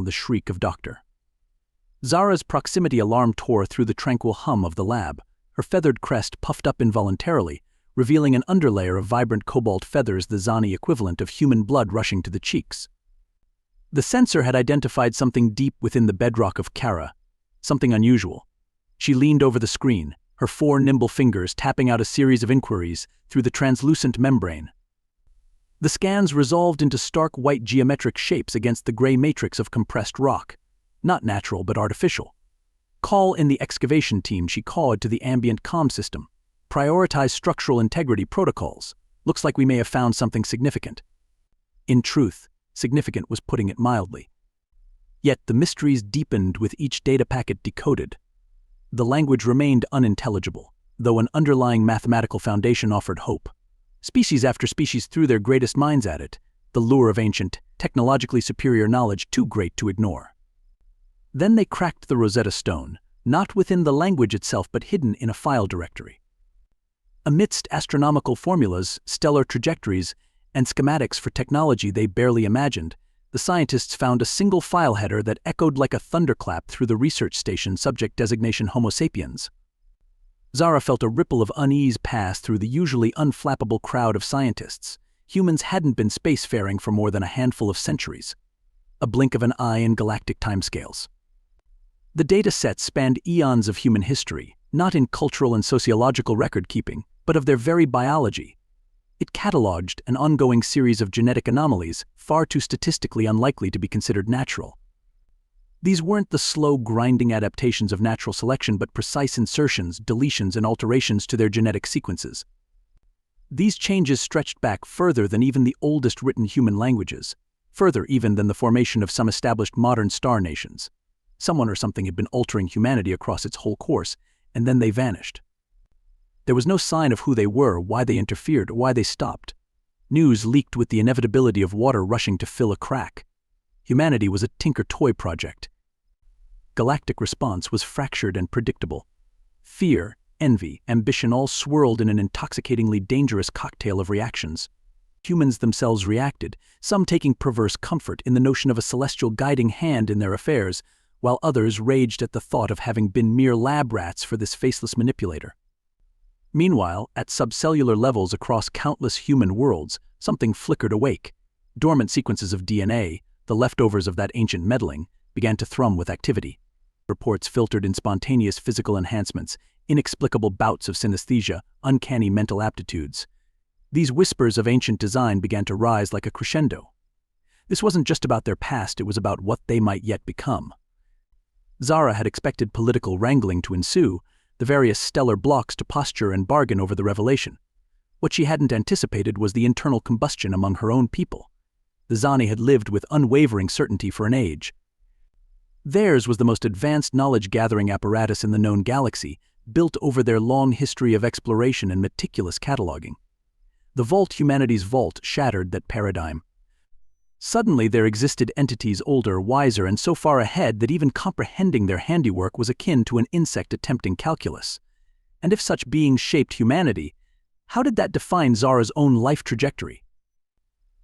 the shriek of Dr. Zara's proximity alarm tore through the tranquil hum of the lab, her feathered crest puffed up involuntarily, revealing an underlayer of vibrant cobalt feathers, the Zani equivalent of human blood rushing to the cheeks. The sensor had identified something deep within the bedrock of Kara, something unusual. She leaned over the screen, her 4 nimble fingers tapping out a series of inquiries through the translucent membrane. The scans resolved into stark white geometric shapes against the gray matrix of compressed rock. Not natural, but artificial. Call in the excavation team, she called to the ambient comm system. Prioritize structural integrity protocols. Looks like we may have found something significant. In truth, significant was putting it mildly. Yet the mysteries deepened with each data packet decoded. The language remained unintelligible, though an underlying mathematical foundation offered hope. Species after species threw their greatest minds at it, the lure of ancient, technologically superior knowledge too great to ignore. Then they cracked the Rosetta Stone, not within the language itself but hidden in a file directory. Amidst astronomical formulas, stellar trajectories, and schematics for technology they barely imagined, the scientists found a single file header that echoed like a thunderclap through the research station, subject designation Homo sapiens. Zara felt a ripple of unease pass through the usually unflappable crowd of scientists. Humans hadn't been spacefaring for more than a handful of centuries. A blink of an eye in galactic timescales. The data set spanned eons of human history, not in cultural and sociological record-keeping, but of their very biology. It cataloged an ongoing series of genetic anomalies far too statistically unlikely to be considered natural. These weren't the slow, grinding adaptations of natural selection, but precise insertions, deletions, and alterations to their genetic sequences. These changes stretched back further than even the oldest written human languages, further even than the formation of some established modern star nations. Someone or something had been altering humanity across its whole course, and then they vanished. There was no sign of who they were, why they interfered, or why they stopped. News leaked with the inevitability of water rushing to fill a crack. Humanity was a tinker toy project. Galactic response was fractured and predictable. Fear, envy, ambition all swirled in an intoxicatingly dangerous cocktail of reactions. Humans themselves reacted, some taking perverse comfort in the notion of a celestial guiding hand in their affairs, while others raged at the thought of having been mere lab rats for this faceless manipulator. Meanwhile, at subcellular levels across countless human worlds, something flickered awake. Dormant sequences of DNA, the leftovers of that ancient meddling, began to thrum with activity. Reports filtered in spontaneous physical enhancements, inexplicable bouts of synesthesia, uncanny mental aptitudes. These whispers of ancient design began to rise like a crescendo. This wasn't just about their past, it was about what they might yet become. Zara had expected political wrangling to ensue, the various stellar blocks to posture and bargain over the revelation. What she hadn't anticipated was the internal combustion among her own people. The Zani had lived with unwavering certainty for an age. Theirs was the most advanced knowledge-gathering apparatus in the known galaxy, built over their long history of exploration and meticulous cataloging. The vault, humanity's vault, shattered that paradigm. Suddenly there existed entities older, wiser, and so far ahead that even comprehending their handiwork was akin to an insect attempting calculus. And if such beings shaped humanity, how did that define Zara's own life trajectory?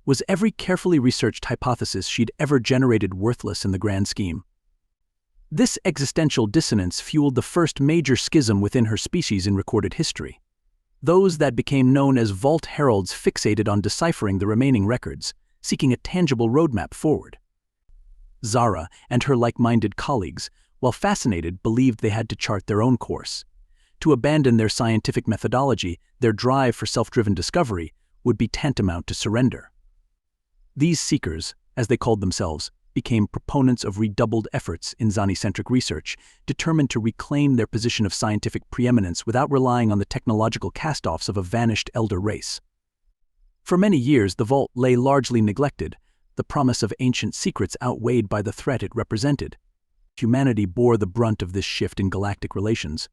Was every carefully researched hypothesis she'd ever generated worthless in the grand scheme? This existential dissonance fueled the first major schism within her species in recorded history. Those that became known as Vault Heralds fixated on deciphering the remaining records, seeking a tangible roadmap forward. Zara and her like-minded colleagues, while fascinated, believed they had to chart their own course. To abandon their scientific methodology, their drive for self-driven discovery, would be tantamount to surrender. These seekers, as they called themselves, became proponents of redoubled efforts in Zani-centric research, determined to reclaim their position of scientific preeminence without relying on the technological cast-offs of a vanished elder race. For many years, the vault lay largely neglected, the promise of ancient secrets outweighed by the threat it represented. Humanity bore the brunt of this shift in galactic relations.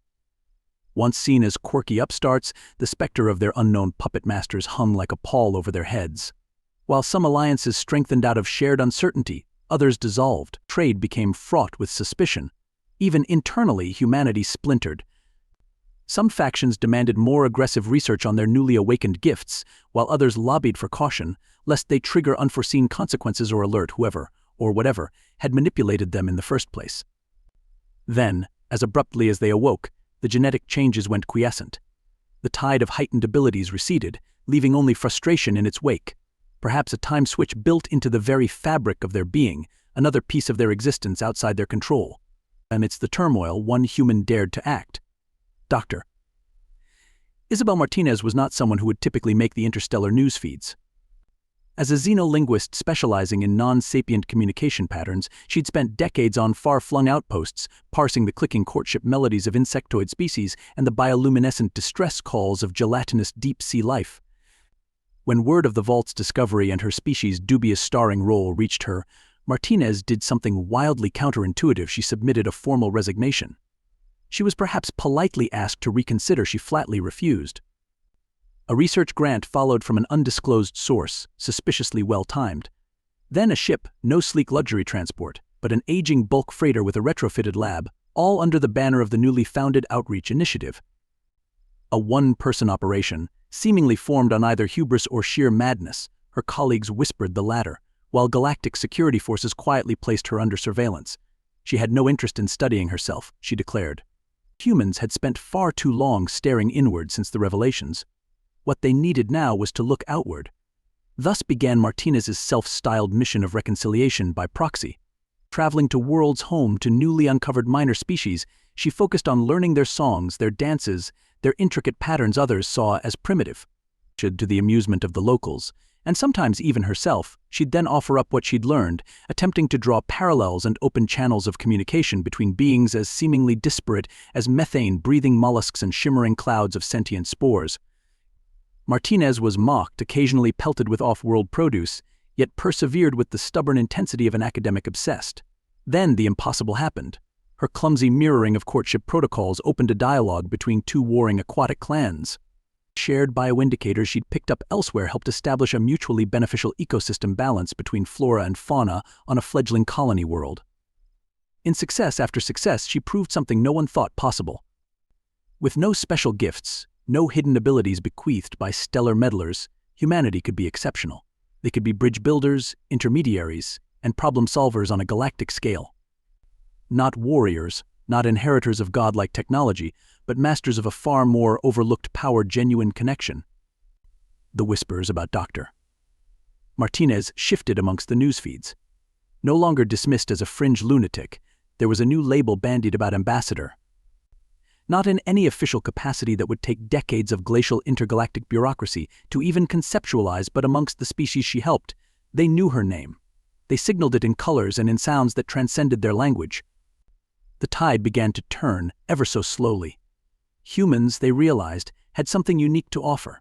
Once seen as quirky upstarts, the specter of their unknown puppet masters hung like a pall over their heads. While some alliances strengthened out of shared uncertainty, others dissolved. Trade became fraught with suspicion. Even internally, humanity splintered. Some factions demanded more aggressive research on their newly awakened gifts, while others lobbied for caution, lest they trigger unforeseen consequences or alert whoever or whatever, had manipulated them in the first place. Then, as abruptly as they awoke, the genetic changes went quiescent. The tide of heightened abilities receded, leaving only frustration in its wake. Perhaps a time switch built into the very fabric of their being, another piece of their existence outside their control. Amidst the turmoil, one human dared to act. Dr. Isabel Martinez was not someone who would typically make the interstellar news feeds. As a xenolinguist specializing in non-sapient communication patterns, she'd spent decades on far-flung outposts, parsing the clicking courtship melodies of insectoid species and the bioluminescent distress calls of gelatinous deep-sea life. When word of the vault's discovery and her species' dubious starring role reached her, Martinez did something wildly counterintuitive. She submitted a formal resignation. She was perhaps politely asked to reconsider. She flatly refused. A research grant followed from an undisclosed source, suspiciously well-timed. Then a ship, no sleek luxury transport, but an aging bulk freighter with a retrofitted lab, all under the banner of the newly founded Outreach Initiative. A one-person operation, seemingly formed on either hubris or sheer madness. Her colleagues whispered the latter, while galactic security forces quietly placed her under surveillance. She had no interest in studying herself, she declared. Humans had spent far too long staring inward since the revelations. What they needed now was to look outward. Thus began Martinez's self-styled mission of reconciliation by proxy. Traveling to worlds home to newly uncovered minor species, she focused on learning their songs, their dances, their intricate patterns others saw as primitive. To the amusement of the locals, and sometimes even herself, she'd then offer up what she'd learned, attempting to draw parallels and open channels of communication between beings as seemingly disparate as methane-breathing mollusks and shimmering clouds of sentient spores. Martinez was mocked, occasionally pelted with off-world produce, yet persevered with the stubborn intensity of an academic obsessed. Then the impossible happened. Her clumsy mirroring of courtship protocols opened a dialogue between two warring aquatic clans. Shared bioindicators she'd picked up elsewhere helped establish a mutually beneficial ecosystem balance between flora and fauna on a fledgling colony world. In success after success, she proved something no one thought possible. With no special gifts, no hidden abilities bequeathed by stellar meddlers, humanity could be exceptional. They could be bridge builders, intermediaries, and problem solvers on a galactic scale. Not warriors, not inheritors of godlike technology, but masters of a far more overlooked power, genuine connection. The whispers about Dr. Martinez shifted amongst the news feeds. No longer dismissed as a fringe lunatic, there was a new label bandied about ambassador. Not in any official capacity that would take decades of glacial intergalactic bureaucracy to even conceptualize, but amongst the species she helped, they knew her name. They signaled it in colors and in sounds that transcended their language. The tide began to turn, ever so slowly. Humans, they realized, had something unique to offer.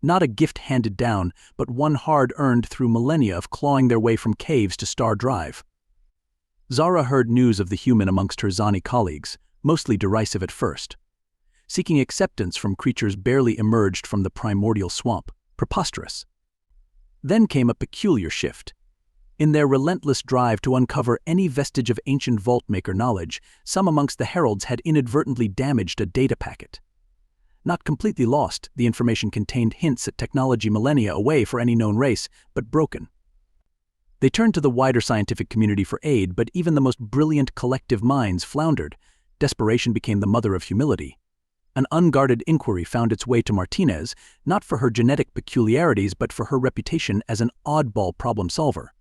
Not a gift handed down, but one hard-earned through millennia of clawing their way from caves to Star Drive. Zara heard news of the human amongst her Zani colleagues, mostly derisive at first. Seeking acceptance from creatures barely emerged from the primordial swamp, preposterous. Then came a peculiar shift. In their relentless drive to uncover any vestige of ancient vault-maker knowledge, some amongst the heralds had inadvertently damaged a data packet. Not completely lost, the information contained hints at technology millennia away for any known race, but broken. They turned to the wider scientific community for aid, but even the most brilliant collective minds floundered. Desperation became the mother of humility. An unguarded inquiry found its way to Martinez, not for her genetic peculiarities but for her reputation as an oddball problem solver.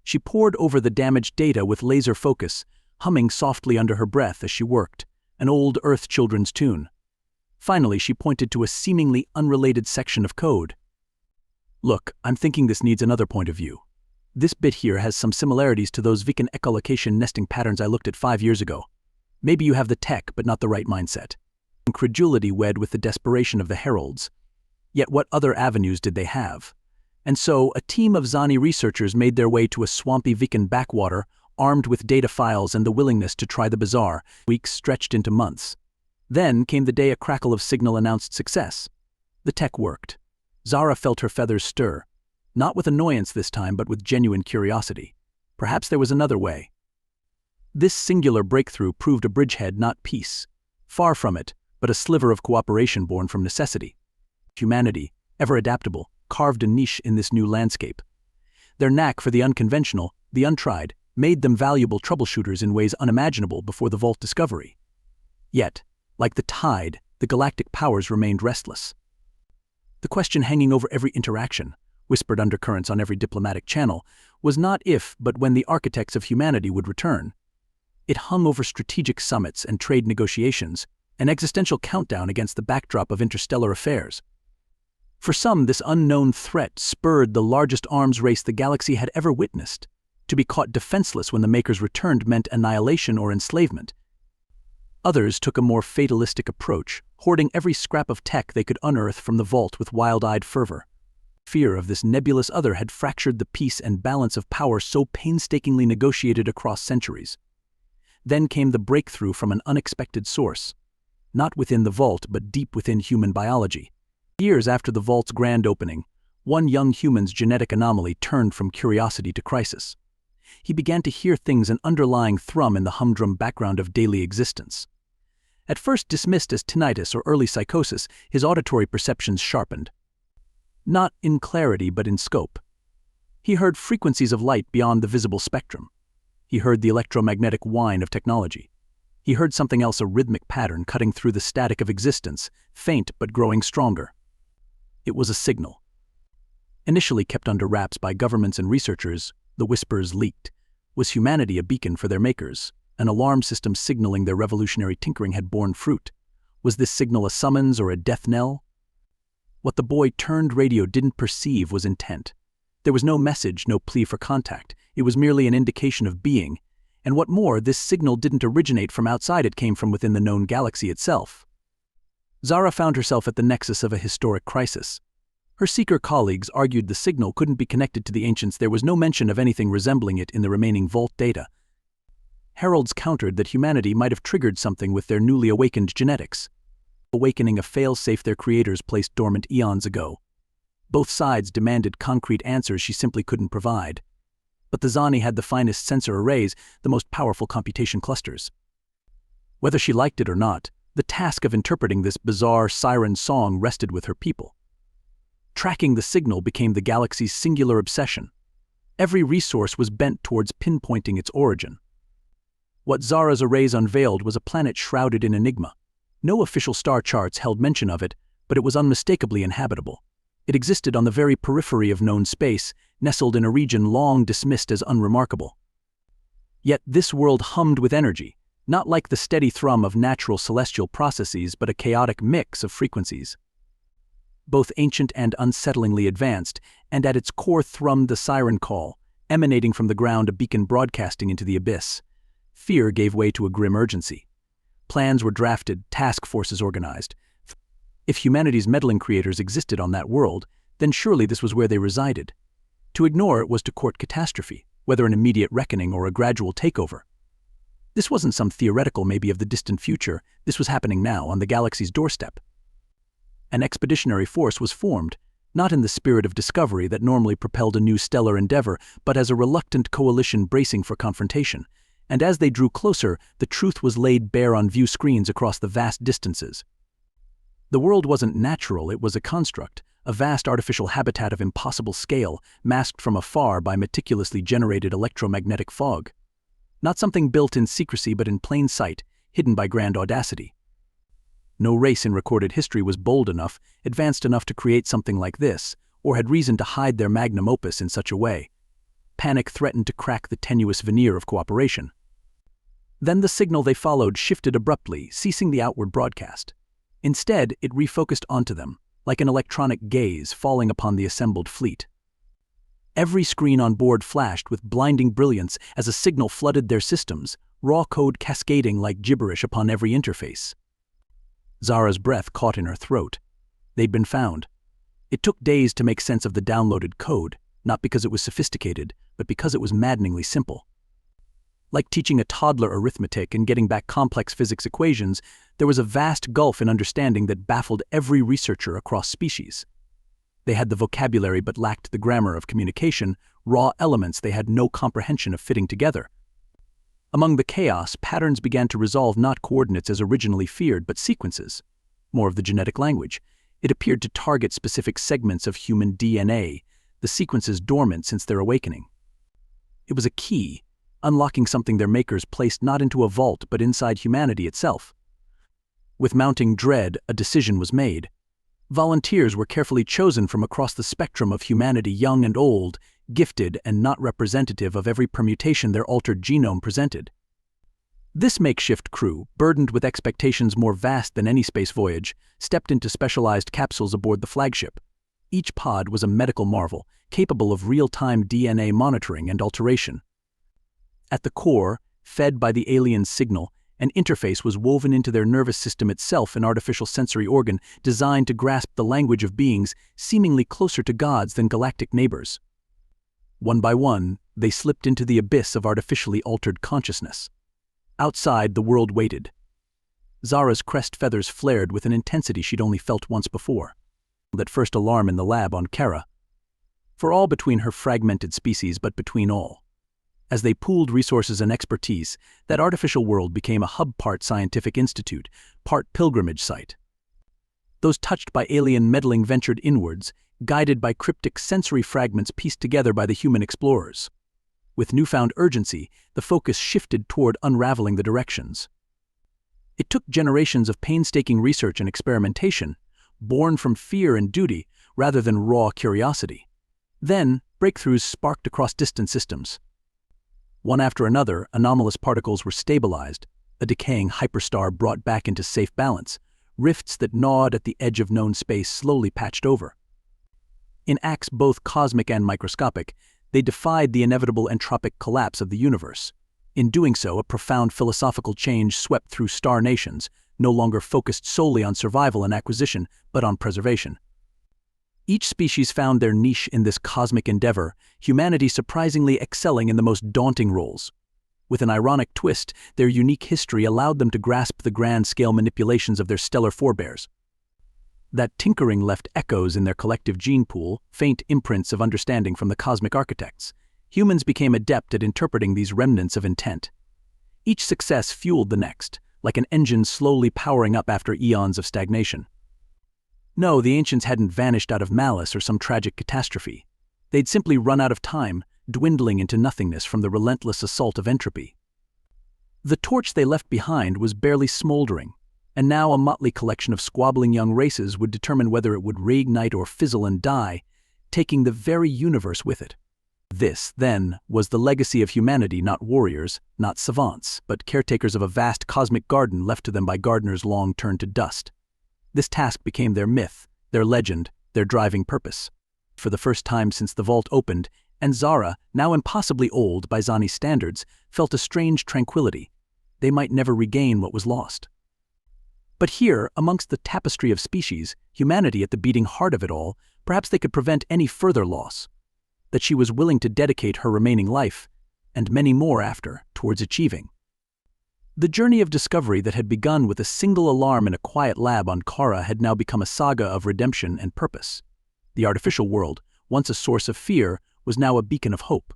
She pored over the damaged data with laser focus, humming softly under her breath as she worked, an old Earth children's tune. Finally, she pointed to a seemingly unrelated section of code. "Look, I'm thinking this needs another point of view. This bit here has some similarities to those Viken echolocation nesting patterns I looked at 5 years ago. Maybe you have the tech, but not the right mindset." Incredulity wed with the desperation of the heralds. Yet what other avenues did they have? And so, a team of Zani researchers made their way to a swampy Viken backwater, armed with data files and the willingness to try the bizarre. Weeks stretched into months. Then came the day a crackle of signal announced success. The tech worked. Zara felt her feathers stir. Not with annoyance this time, but with genuine curiosity. Perhaps there was another way. This singular breakthrough proved a bridgehead, not peace. Far from it, but a sliver of cooperation born from necessity. Humanity, ever adaptable, carved a niche in this new landscape. Their knack for the unconventional, the untried, made them valuable troubleshooters in ways unimaginable before the Vault discovery. Yet, like the tide, the galactic powers remained restless. The question hanging over every interaction, whispered undercurrents on every diplomatic channel, was not if but when the architects of humanity would return. It hung over strategic summits and trade negotiations, an existential countdown against the backdrop of interstellar affairs. For some, this unknown threat spurred the largest arms race the galaxy had ever witnessed. To be caught defenseless when the Makers returned meant annihilation or enslavement. Others took a more fatalistic approach, hoarding every scrap of tech they could unearth from the Vault with wild-eyed fervor. Fear of this nebulous other had fractured the peace and balance of power so painstakingly negotiated across centuries. Then came the breakthrough from an unexpected source. Not within the Vault, but deep within human biology. Years after the Vault's grand opening, one young human's genetic anomaly turned from curiosity to crisis. He began to hear things an underlying thrum in the humdrum background of daily existence. At first dismissed as tinnitus or early psychosis, his auditory perceptions sharpened. Not in clarity, but in scope. He heard frequencies of light beyond the visible spectrum. He heard the electromagnetic whine of technology. He heard something else, a rhythmic pattern cutting through the static of existence, faint but growing stronger. It was a signal. Initially kept under wraps by governments and researchers, the whispers leaked. Was humanity a beacon for their makers? An alarm system signaling their revolutionary tinkering had borne fruit? Was this signal a summons or a death knell? What the boy-turned radio didn't perceive was intent. There was no message, no plea for contact. It was merely an indication of being. And what more, this signal didn't originate from outside, it came from within the known galaxy itself. Zara found herself at the nexus of a historic crisis. Her seeker colleagues argued the signal couldn't be connected to the ancients. There was no mention of anything resembling it in the remaining Vault data. Heralds countered that humanity might have triggered something with their newly awakened genetics, awakening a fail-safe their creators placed dormant eons ago. Both sides demanded concrete answers she simply couldn't provide. But the Zani had the finest sensor arrays, the most powerful computation clusters. Whether she liked it or not, the task of interpreting this bizarre siren song rested with her people. Tracking the signal became the galaxy's singular obsession. Every resource was bent towards pinpointing its origin. What Zara's arrays unveiled was a planet shrouded in enigma. No official star charts held mention of it, but it was unmistakably inhabitable. It existed on the very periphery of known space, nestled in a region long dismissed as unremarkable. Yet this world hummed with energy, not like the steady thrum of natural celestial processes, but a chaotic mix of frequencies. Both ancient and unsettlingly advanced, and at its core thrummed the siren call, emanating from the ground, a beacon broadcasting into the abyss. Fear gave way to a grim urgency. Plans were drafted, task forces organized. If humanity's meddling creators existed on that world, then surely this was where they resided. To ignore it was to court catastrophe, whether an immediate reckoning or a gradual takeover. This wasn't some theoretical maybe of the distant future. This was happening now, on the galaxy's doorstep. An expeditionary force was formed, not in the spirit of discovery that normally propelled a new stellar endeavor, but as a reluctant coalition bracing for confrontation. And as they drew closer, the truth was laid bare on view screens across the vast distances. The world wasn't natural, it was a construct, a vast artificial habitat of impossible scale, masked from afar by meticulously generated electromagnetic fog. Not something built in secrecy but in plain sight, hidden by grand audacity. No race in recorded history was bold enough, advanced enough to create something like this, or had reason to hide their magnum opus in such a way. Panic threatened to crack the tenuous veneer of cooperation. Then the signal they followed shifted abruptly, ceasing the outward broadcast. Instead, it refocused onto them, like an electronic gaze falling upon the assembled fleet. Every screen on board flashed with blinding brilliance as a signal flooded their systems, raw code cascading like gibberish upon every interface. Zara's breath caught in her throat. They'd been found. It took days to make sense of the downloaded code, not because it was sophisticated, but because it was maddeningly simple. Like teaching a toddler arithmetic and getting back complex physics equations, there was a vast gulf in understanding that baffled every researcher across species. They had the vocabulary but lacked the grammar of communication, raw elements they had no comprehension of fitting together. Among the chaos, patterns began to resolve, not coordinates as originally feared, but sequences. More of the genetic language. It appeared to target specific segments of human DNA, the sequences dormant since their awakening. It was a key, unlocking something their makers placed not into a vault but inside humanity itself. With mounting dread, a decision was made. Volunteers were carefully chosen from across the spectrum of humanity, young and old, gifted and not representative of every permutation their altered genome presented. This makeshift crew, burdened with expectations more vast than any space voyage, stepped into specialized capsules aboard the flagship. Each pod was a medical marvel, capable of real-time DNA monitoring and alteration. At the core, fed by the alien signal, an interface was woven into their nervous system itself, an artificial sensory organ designed to grasp the language of beings seemingly closer to gods than galactic neighbors. One by one, they slipped into the abyss of artificially altered consciousness. Outside, the world waited. Zara's crest feathers flared with an intensity she'd only felt once before. That first alarm in the lab on Kara. For all between her fragmented species, but between all. As they pooled resources and expertise, that artificial world became a hub, part scientific institute, part pilgrimage site. Those touched by alien meddling ventured inwards, guided by cryptic sensory fragments pieced together by the human explorers. With newfound urgency, the focus shifted toward unraveling the directions. It took generations of painstaking research and experimentation, born from fear and duty rather than raw curiosity. Then, breakthroughs sparked across distant systems. One after another, anomalous particles were stabilized, a decaying hyperstar brought back into safe balance, rifts that gnawed at the edge of known space slowly patched over. In acts both cosmic and microscopic, they defied the inevitable entropic collapse of the universe. In doing so, a profound philosophical change swept through star nations, no longer focused solely on survival and acquisition, but on preservation. Each species found their niche in this cosmic endeavor, humanity surprisingly excelling in the most daunting roles. With an ironic twist, their unique history allowed them to grasp the grand-scale manipulations of their stellar forebears. That tinkering left echoes in their collective gene pool, faint imprints of understanding from the cosmic architects. Humans became adept at interpreting these remnants of intent. Each success fueled the next, like an engine slowly powering up after eons of stagnation. No, the ancients hadn't vanished out of malice or some tragic catastrophe. They'd simply run out of time, dwindling into nothingness from the relentless assault of entropy. The torch they left behind was barely smoldering, and now a motley collection of squabbling young races would determine whether it would reignite or fizzle and die, taking the very universe with it. This, then, was the legacy of humanity, not warriors, not savants, but caretakers of a vast cosmic garden left to them by gardeners long turned to dust. This task became their myth, their legend, their driving purpose. For the first time since the vault opened, and Zara, now impossibly old by Zani's standards, felt a strange tranquility. They might never regain what was lost. But here, amongst the tapestry of species, humanity at the beating heart of it all, perhaps they could prevent any further loss. That she was willing to dedicate her remaining life, and many more after, towards achieving. The journey of discovery that had begun with a single alarm in a quiet lab on Kara had now become a saga of redemption and purpose. The artificial world, once a source of fear, was now a beacon of hope.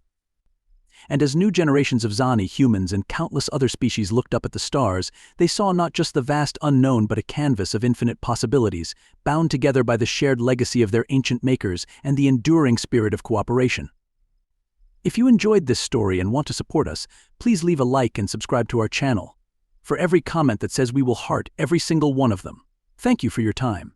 And as new generations of Zani humans and countless other species looked up at the stars, they saw not just the vast unknown but a canvas of infinite possibilities, bound together by the shared legacy of their ancient makers and the enduring spirit of cooperation. If you enjoyed this story and want to support us, please leave a like and subscribe to our channel. For every comment that says we will heart every single one of them. Thank you for your time.